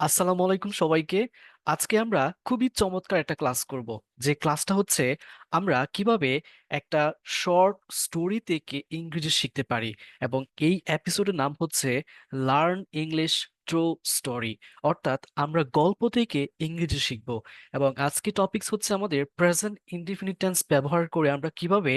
আসসালামু আলাইকুম সবাইকে। আজকে আমরা খুবই চমৎকার একটা ক্লাস করব। যে ক্লাসটা হচ্ছে আমরা কিভাবে একটা শর্ট স্টোরি থেকে ইংরেজি শিখতে পারি, এবং এই এপিসোডের নাম হচ্ছে লার্ন ইংলিশ থ্রু স্টোরি, অর্থাৎ আমরা গল্প থেকে ইংরেজি শিখব। এবং আজকে টপিকস হচ্ছে আমাদের প্রেজেন্ট ইনডিফিনিট টেন্স ব্যবহার করে আমরা কিভাবে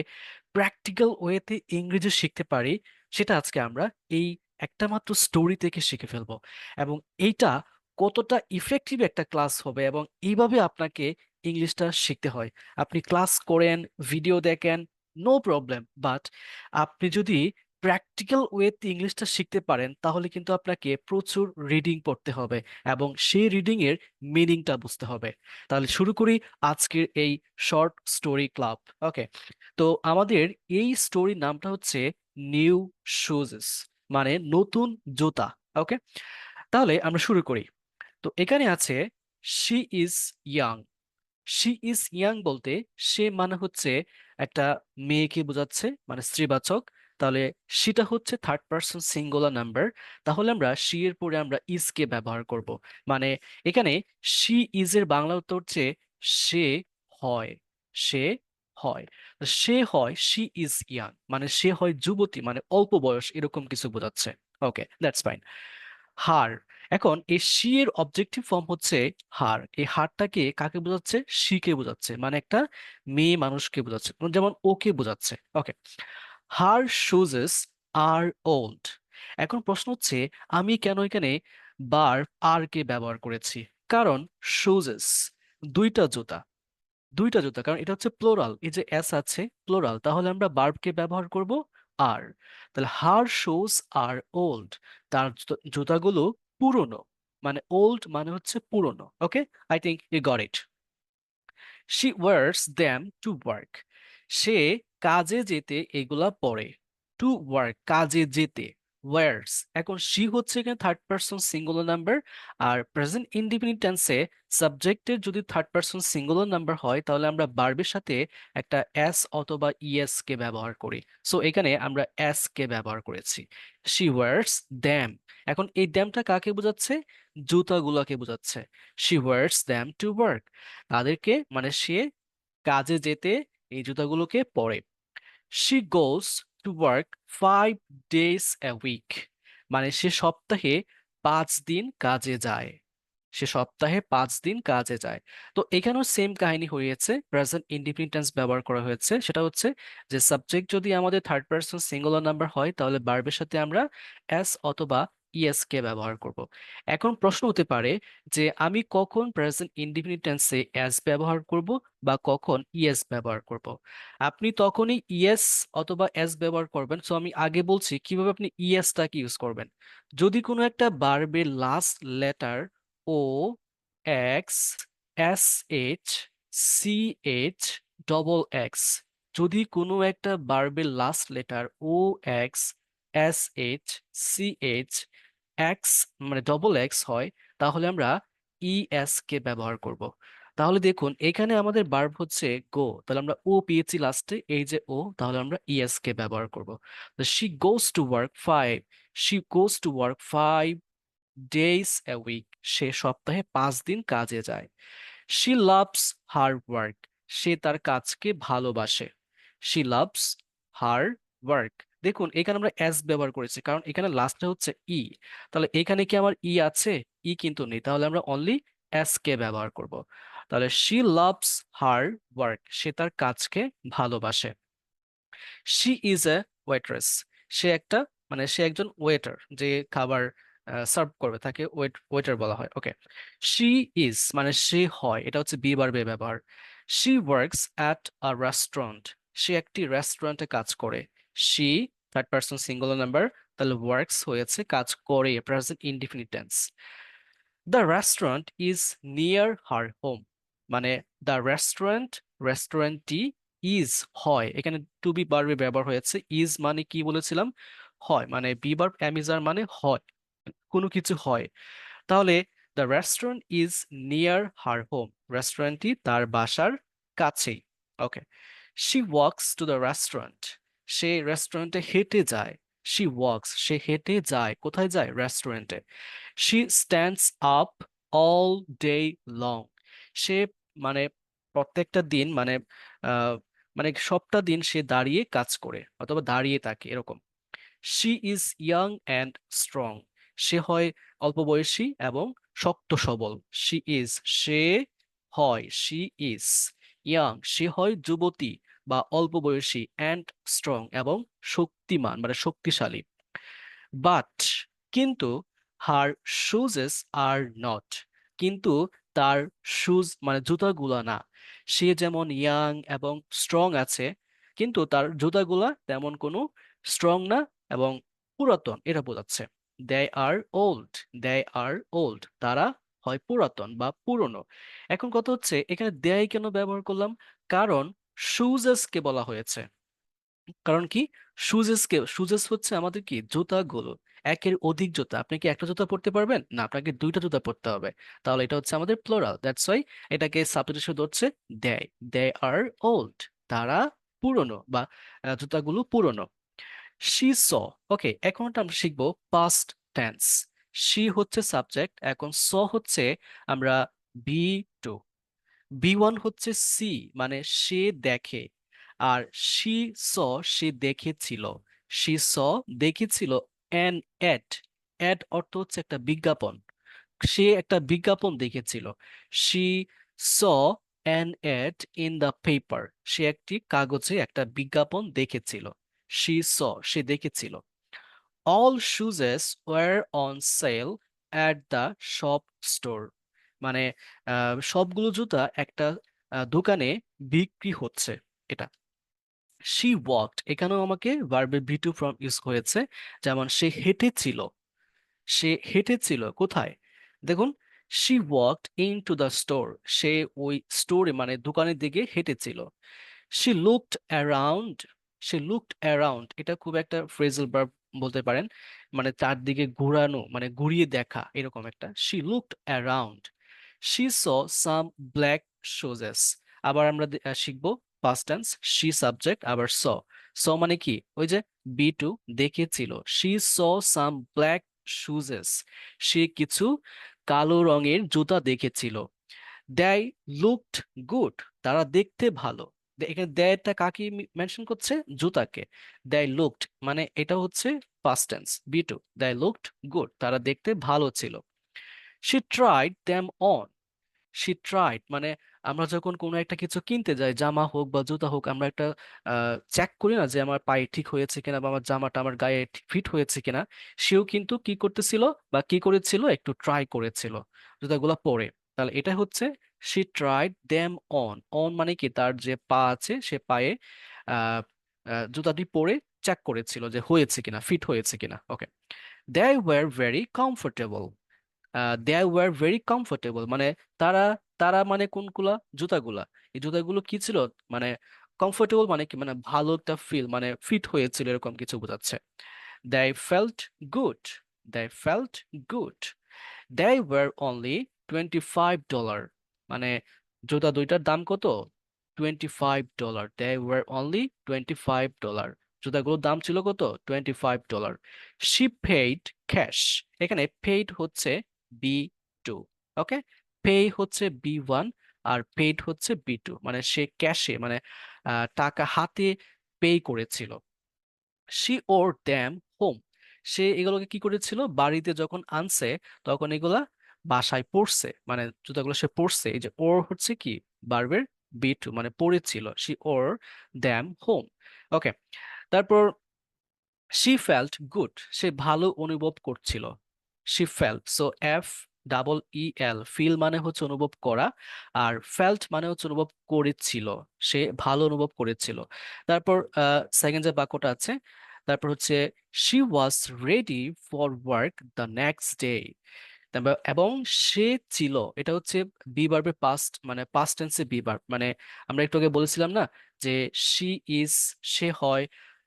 প্র্যাকটিক্যাল ওয়েতে ইংরেজি শিখতে পারি, সেটা আজকে আমরা এই একটা মাত্র স্টোরি থেকে শিখে ফেলবো। এবং এইটা কতটা ইফেক্টিভ একটা ক্লাস হবে, এবং এইভাবে আপনাকে ইংলিশটা শিখতে হয়। আপনি ক্লাস করেন, ভিডিও দেখেন, নো প্রবলেম, বাট আপনি যদি প্র্যাকটিক্যাল ওয়েতে ইংলিশটা শিখতে পারেন তাহলে কিন্তু আপনাকে প্রচুর রিডিং পড়তে হবে এবং সেই রিডিং এর মিনিংটা বুঝতে হবে। তাহলে শুরু করি আজকের এই শর্ট স্টোরি ক্লাব। ওকে, তো আমাদের এই স্টোরির নামটা হচ্ছে নিউ শুজেস, মানে নতুন জুতা। ওকে, তাহলে আমরা শুরু করি। তো এখানে আছে she is young. She is young বলতে সে মানে হচ্ছে একটা মেয়েকে বোঝাচ্ছে, মানে স্ত্রীবাচক। তাহলে সেটা হচ্ছে থার্ড পার্সন সিঙ্গুলার নাম্বার। তাহলে আমরা শি এর পরে আমরা ইজ কে ব্যবহার করব। মানে এখানে শি ইজ এর বাংলা উত্তর হচ্ছে সে হয়। সে হয়। তো সে হয়, শি ইজ ইয়াং মানে সে হয় যুবতী, মানে অল্প বয়স এরকম কিছু বোঝাচ্ছে। ওকে, দ্যাটস ফাইন। হার, এখন এই শি এর অবজেক্টিভ ফর্ম হচ্ছে হার। এই হারটাকে কাকে বোঝাচ্ছে? শি কে বোঝাচ্ছে, মানে একটা মেয়ে মানুষকে বোঝাচ্ছে, যেমন ওকে বোঝাচ্ছে। ওকে, হার শুজেস আর ওল্ড। এখন প্রশ্ন হচ্ছে আমি কেন এখানে বার আর কে ব্যবহার করেছি? কারণ শুজেস দুইটা জুতা, দুইটা জুতা, কারণ এটা হচ্ছে প্লোরাল, এই যে এস আছে প্লোরাল, তাহলে আমরা বার্বকে ব্যবহার করব আর। তাহলে হার শোজ আর ওল্ড, তার জুতাগুলো পুরনো, মানে ওল্ড মানে হচ্ছে পুরনো। Okay, I think you got it. She wears them to work. সে কাজে যেতে এগুলা পরে। টু ওয়ার্ক কাজে যেতে, ওয়ার্স। এখন শি হচ্ছে এখানে থার্ড পার্সন সিঙ্গুলার নাম্বার, আর প্রেজেন্ট ইনডিফিনিট টেন্সে সাবজেক্টের যদি থার্ড পার্সন সিঙ্গুলার নাম্বার হয় তাহলে আমরা ভার্বের সাথে একটা এস অথবা ইএস কে ব্যবহার করি। সো এখানে আমরা এস কে ব্যবহার করেছি। শি ওয়ার্স দ্যাম, এখন এই দ্যামটা কাকে বোঝাচ্ছে? জুতাগুলোকে বোঝাচ্ছে। She wears them to work, তাদেরকে মানে সে কাজে যেতে এই জুতাগুলোকে পরে। She goes to work 5 days a week, মানে সে সপ্তাহে 5 দিন কাজে যায়। সে সপ্তাহে 5 দিন কাজে যায়। তো এখানেও সেম কাহিনী হয়েছে, প্রেজেন্ট ইনডিফিনিট টেন্স ব্যবহার করা হয়েছে। সেটা হচ্ছে যে সাবজেক্ট যদি আমাদের থার্ড পার্সন সিঙ্গুলার নাম্বার হয় তাহলে ভার্বের সাথে আমরা এস অথবা ইএস কে ব্যবহার করব। এখন প্রশ্ন হতে পারে যে আমি কখন প্রেজেন্ট ইনডিফিনিট টেন্সে এস ব্যবহার করব বা কখন ইএস ব্যবহার করব? আপনি তখনই ইএস অথবা এস ব্যবহার করবেন। সো আমি আগে বলছি কিভাবে আপনি ইএসটাকে ইউজ করবেন। যদি কোনো একটা ভার্বের last letter O X, S H, C H, double X, যদি কোনো একটা ভার্বের last letter O X, S H, C H, X মানে ডবল এক্স হয় তাহলে আমরা ইএস কে ব্যবহার করব। তাহলে দেখুন এখানে আমাদের ভার্ব হচ্ছে গো, তাহলে আমরা ও পেয়েছি লাস্টে, এই যে ও, তাহলে আমরা ইএস কে ব্যবহার করব। She goes to work 5, she goes to work 5 days a week, সে সপ্তাহে 5 দিন কাজে যায়। শি লাভস হার ওয়ার্ক, সে তার কাজকে ভালোবাসে। শি লাভস হার ওয়ার্ক, দেখুন এখানে আমরা এস ব্যবহার করেছি কারণ এখানে লাস্টে হচ্ছে ই। তাহলে এখানে কি আমার ই আছে? ই কিন্তু নেই, তাহলে আমরা অনলি এস কে ব্যবহার করব। তাহলে শি লাভস হার ওয়ার্ক, সে তার কাজকে ভালোবাসে। শি ইজ এ ওয়েট্রেস, সে একটা মানে সে একজন ওয়েটার, যে খাবার সার্ভ করবে তাকে ওয়েটার বলা হয়। ওকে, শি ইজ মানে সে হয়, এটা হচ্ছে বি ভার্বের ব্যবহার। She works at a restaurant, সে একটি রেস্টুরেন্টে কাজ করে। She third person singular number, তাহলে ওয়ার্কস হয়েছে কাজ করে, present indefinite tense. The restaurant is near her home, মানে দ্য রেস্টুরেন্ট, রেস্টুরেন্টটি ইজ হয়, এখানে টু বি ভার্বে ব্যবহার হয়েছে। ইজ মানে কি বলেছিলাম? হয়, মানে বি ভার্ব অ্যামিজার মানে হয়, কোনো কিছু হয়। তাহলে the restaurant is near her home, রেস্টুরেন্টটি তার বাসার কাছেই। Okay, she walks to the restaurant, সে রেস্টুরেন্টে হেঁটে যায়। শি ওয়াকস, সে হেঁটে যায়, কোথায় যায়? রেস্টুরেন্টে। She stands up all day long. সে মানে প্রত্যেকটা দিন মানে আহ, মানে সবটা দিন সে দাঁড়িয়ে কাজ করে অথবা দাঁড়িয়ে থাকে এরকম। She is young and strong. সে হয় অল্প বয়সী এবং শক্ত সবল। শি ইজ সে হয়, শি ইজ ইয়াং সে হয় যুবতী বা অল্প বয়সী, অ্যান্ড স্ট্রং এবং শক্তিমান মানে শক্তিশালী। বাট কিন্তু হার শুজেস আর নট, কিন্তু তার শুজ মানে জুতাগুলা না। সে যেমন ইয়াং এবং স্ট্রং আছে, কিন্তু তার জুতাগুলা তেমন কোনো স্ট্রং না এবং পুরাতন এটা বোঝাচ্ছে। দে আর ওল্ড, দে আর ওল্ড তারা হয় পুরাতন বা পুরনো। এখন কথা হচ্ছে এখানে দেয় কেন ব্যবহার করলাম? কারণ শুজেস কে বলা হয়েছে। কারণ কি? শুজেস হচ্ছে আমাদের কি জুতাগুলো, একের অধিক জুতা। আপনি কি একটা জুতা পরতে পারবেন? না, আপনাকে দুইটা জুতা পরতে হবে। তাহলে এটা হচ্ছে আমাদের প্লোরাল, দ্যাটস ওয়াই এটাকে সাবজেক্ট হিসেবে ধরছে দেয়। দে আর ওল্ড, তারা পুরনো বা জুতাগুলো পুরনো। She saw. ওকে, এখন আমরা শিখবো পাস্ট টেন্স। শি হচ্ছে সাবজেক্ট, এখন স হচ্ছে আমরা বি টু। বি ওয়ান হচ্ছে সি মানে সে দেখে, আর শি স সে দেখেছিল। শি স দেখেছিল অ্যান অ্যাড। অ্যাড অর্থ হচ্ছে একটা বিজ্ঞাপন। সে একটা বিজ্ঞাপন দেখেছিল। She saw an ad in the paper. সে একটি কাগজে একটা বিজ্ঞাপন দেখেছিল। শি স সে দেখেছিল। All shoes were on sale at the shop store. মানে সবগুলো জুতা একটা দোকানে বিক্রি হচ্ছে এটা। শি ওয়াকড, এখানেও আমাকে ভার্বের ভি টু ফর্ম ইউজ হয়েছে। যেমন সে হেঁটেছিল। সে হেঁটেছিল কোথায়? দেখুন, she walked into the store. সে ওই স্টোরে মানে দোকানের দিকে হেঁটেছিল। She looked around. সে লুকড অ্যারাউন্ড এটা খুব একটা ফ্রেজাল ভার্ব বলতে পারেন, মানে তার দিকে ঘোরানো মানে ঘুরিয়ে দেখা এরকম একটা। She looked around. She saw some black shoes. আবার আমরা শিখবো পাস্ট টেন্স। শি সাবজেক্ট আবার স। স মানে কি? ওই যে বি টু দেখেছিল। She saw some black shoes. সে কিছু কালো রঙের জুতা দেখেছিল। দেয় লুকড গুড, তারা দেখতে ভালো। এখানে দেয়টা কাকে মেনশন করছে? জুতাকে। দেয় লুকড মানে এটা হচ্ছে পাস্ট টেন্স বি টু। দেয় লুকড গুড, তারা দেখতে ভালো ছিল। She tried them on. She tried মানে আমরা যখন কোনো একটা কিছু কিনতে যাই, জামা হোক বা জুতা হোক, আমরা একটা চেক করি না যে আমার পায়ে ঠিক হয়েছে কিনা বা আমার জামাটা আমার গায়ে ফিট হয়েছে কিনা। সেও কিন্তু কি করতেছিল বা কি করেছিল? একটু ট্রাই করেছিল জুতাগুলো পরে। তাহলে এটা হচ্ছে she tried them on. On মানে কি? তার যে পা আছে সে পায়ে আহ জুতাটি পরে চেক করেছিল যে হয়েছে কিনা, ফিট হয়েছে কিনা। Okay. They were very comfortable. They were very comfortable মানে তারা, তারা মানে কোনগুলা? জুতাগুলা। এই জুতাগুলো কি ছিল? মানে কমফোর্টেবল মানে কি? মানে ভালো একটা ফিল মানে ফিট হয়েছিল এরকম কিছু বোঝাচ্ছে। They felt good. They felt good. They were only $25। মানে জুতা দুইটার দাম কত? $25। দে ওয়ার অনলি $25। জুতাগুলোর দাম ছিল কত? $25। She paid cash. এখানে পেইড হচ্ছে বি টু। ওকে, পে হচ্ছে বি ওয়ান আর পেইড হচ্ছে বি টু। মানে সে ক্যাশে মানে টাকা হাতে পে করেছিল। She wore them home. সে এগুলোকে কি করেছিল? বাড়িতে যখন আনছে তখন এগুলা বাসায় পড়ছে, মানে জুতাগুলো সে পড়ছে। এই যে ওর হচ্ছে কি? বার্বের বি টু মানে পড়েছিল। She wore them home. Okay, তারপর শি ফেল্ট গুড, সে ভালো অনুভব করছিল। She felt, so F double E L, feel মানে হচ্ছে অনুভব করা, আর ফেল্ট মানে হচ্ছে অনুভব করেছিল। সে ভালো অনুভব করেছিল। তারপর সেকেন্ড যে বাক্যটা আছে, তারপর হচ্ছে she was ready for work the next day. এবং সে ছিল, এটা হচ্ছে বি ভার্বের পাস্ট মানে পাস্ট টেন্সে বি ভার্ব। মানে আমরা একটু আগে বলেছিলাম না যে শি ইজ সে হয়,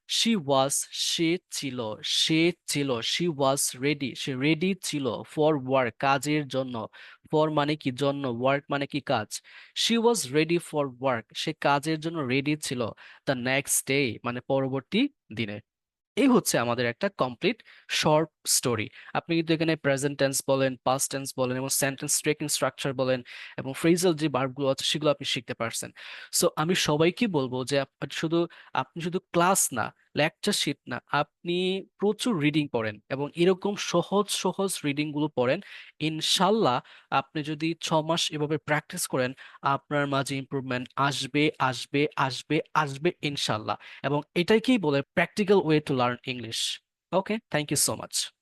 শি ওয়াজ সে ছিল, সে ছিল, she was ready say ready ছিল, ফর ওয়ার্ক কাজের জন্য। ফর মানে কি? জন্য। ওয়ার্ক মানে কি? কাজ। She was ready for work, সে কাজের জন্য রেডি ছিল। দ্য নেক্সট ডে মানে পরবর্তী দিনে। এই হচ্ছে আমাদের একটা কমপ্লিট শর্ট স্টোরি। আপনি কিন্তু এখানে প্রেজেন্ট টেন্স বলেন, পাস্ট টেন্স বলেন এবং সেন্টেন্স স্ট্রেকিং স্ট্রাকচার বলেন এবং ফ্রেজাল যে ভার্বগুলো আছে সেগুলো আপনি শিখতে পারছেন। সো আমি সবাইকে বলবো যে আপনি শুধু ক্লাস না, লেকচার শিট না, আপনি প্রচুর রিডিং পড়েন এবং এরকম সহজ সহজ রিডিং গুলো পড়েন। ইনশাল্লাহ আপনি যদি 6 মাস এভাবে প্র্যাকটিস করেন, আপনার মাঝে ইমপ্রুভমেন্ট আসবে আসবে আসবে আসবে ইনশাল্লাহ। এবং এটাকেই বলে practical way to learn English. Okay, thank you so much.